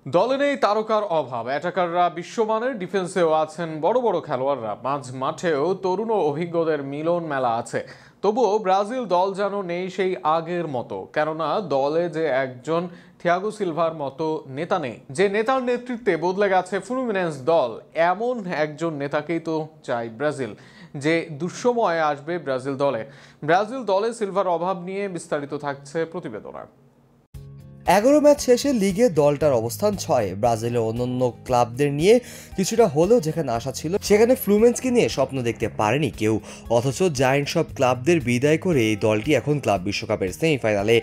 দলে নেই তারকার অভাব, অ্যাটাকাররা বিশ্বমানের, ডিফেন্সেও আছেন বড় বড় খেলোয়াড়রা, মাঝ মাঠেও তরুণ ও অভিজ্ঞদের মিলন মেলা আছে। তবুও ব্রাজিল দল যেন নেই সেই আগের মতো, কেননা দলে যে একজন থিয়াগো সিলভার মতো নেতা নেই, যে নেতার নেতৃত্বে বদলে গেছে ফ্লুমিনেন্স দল। এমন একজন নেতাকেই তো চাই ব্রাজিল, যে দুঃসময়ে আসবে ব্রাজিল দলে সিলভার অভাব নিয়ে বিস্তারিত থাকছে প্রতিবেদনা। 11 ম্যাচ শেষে লিগে দলটার অবস্থান 6। ব্রাজিলের অন্যান্য ক্লাবদের নিয়ে কিছুটা হলেও যেখানে আশা ছিল, সেখানে ফ্লুমেন্সকে নিয়ে স্বপ্ন দেখতে পারেনি কেউ। অথচ জায়ান্ট সব ক্লাবদের বিদায় করে এই দলটি এখন ক্লাব বিশ্বকাপের সেমিফাইনালে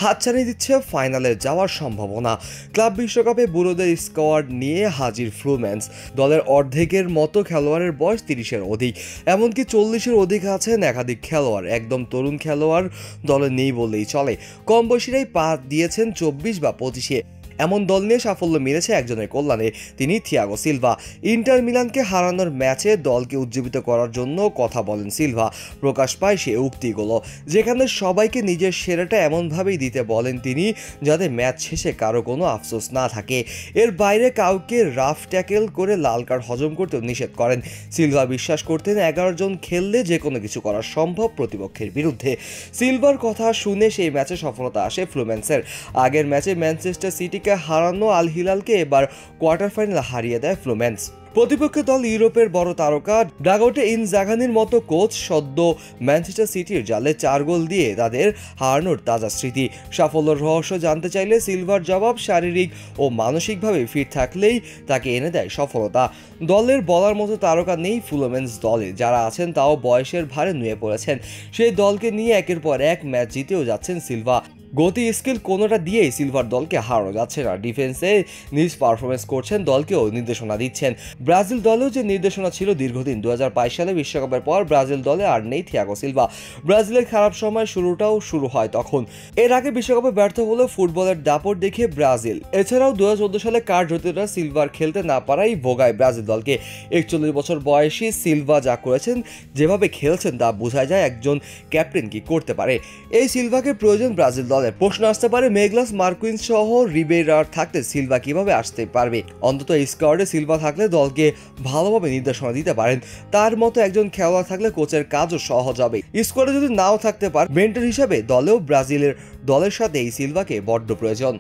হাতছানি দিচ্ছে ফাইনালে যাওয়ার সম্ভাবনা। ক্লাব বিশ্বকাপে বুড়োদের স্কোয়াড নিয়ে হাজির ফ্লুমেন্স। দলের অর্ধেকের মতো খেলোয়াড়ের বয়স 30-এর অধিক, এমনকি 40-এর অধিক আছেন একাধিক খেলোয়াড়। একদম তরুণ খেলোয়াড় দলে নেই বললেই চলে। কম বয়সীরাই পা দিয়েছেন 24 বা 25-এ। এমন দল নিয়ে সাফল্য মিলেছে একজনের কল্যাণে, তিনি থিয়াগো সিলভা। ইন্টার মিলানকে হারানোর ম্যাচে দলকে উজ্জীবিত করার জন্য কথা বলেন সিলভা। প্রকাশ পায় সে উক্তিগুলো, যেখানে সবাইকে নিজের সেরাটা এমনভাবেই দিতে বলেন তিনি যাতে ম্যাচ শেষে কারো কোনো আফসোস না থাকে। এর বাইরে কাউকে রাফ ট্যাকেল করে লাল কার্ড হজম করতেও নিষেধ করেন। সিলভা বিশ্বাস করতেন 11 জন খেললে যে কোনো কিছু করা সম্ভব প্রতিপক্ষের বিরুদ্ধে। সিলভার কথা শুনে সেই ম্যাচে সফলতা আসে ফ্লুমেন্সের। আগের ম্যাচে ম্যানচেস্টার সিটিকে হারানো আল হিলালকে এবার কোয়ার্টার ফাইনালে হারিয়ে দেয় ফ্লুমেন্স। প্রতিপক্ষ দল ইউরোপের বড় তারকা ডাগোটে ইনজাগানির মতো কোচ সদ্য ম্যানচেস্টার সিটির জালে 4 গোল দিয়ে তাদের হারানোর তাজা স্মৃতি। সাফল্যের রহস্য জানতে চাইলে সিলভার জবাব, শারীরিক ও মানসিকভাবে ফিট থাকলেই তাকে এনে দেয় সফলতা। দলের বলার মতো তারকা নেই ফ্লুমেন্স দলে, যারা আছেন তাও বয়সের ভারে নুয়ে পড়েছেন। সেই দলকে নিয়ে একের পর এক ম্যাচ জিতেও যাচ্ছেন সিলভা। গতি, স্কিল কোনোটা দিয়েই সিলভার দলকে হারানো যাচ্ছে না। ডিফেন্সে নিজ পারফরমেন্স করছেন, দলকেও নির্দেশনা দিচ্ছেন। ব্রাজিল দলেও যে নির্দেশনা ছিল দীর্ঘদিন। 2022 সালে বিশ্বকাপের পর ব্রাজিল দলে আর নেই থিয়াগো সিলভা। ব্রাজিলের খারাপ সময় শুরু হয় তখন। এর আগে বিশ্বকাপে ব্যর্থ হলেও ফুটবলের দাপট দেখে ব্রাজিল। এছাড়াও 2014 সালে কার্যতরা সিলভার খেলতে না পারাই ভোগায় ব্রাজিল দলকে। 41 বছর বয়সী সিলভা যা করেছেন, যেভাবে খেলছেন তা বোঝা যায় একজন ক্যাপ্টেন কি করতে পারে। এই সিলভাকে প্রয়োজন ব্রাজিল দল। প্রশ্ন আসতে পারে, মেগলাস মার্কুইন্স সহ রিবেরার থাকতে সিলভা কিভাবে আসতে পারবে? অন্তত স্কোয়াডে সিলভা থাকলে দলকে ভালোভাবে নির্দেশনা দিতে পারেন। তার মতো একজন খেলোয়াড় থাকলে কোচের কাজও সহজ হবে। স্কোয়াডে যদি নাও থাকতে পারে, মেন্টর হিসাবে দলেও ব্রাজিলের দলের সাথে এই সিলভাকে বড্ড প্রয়োজন।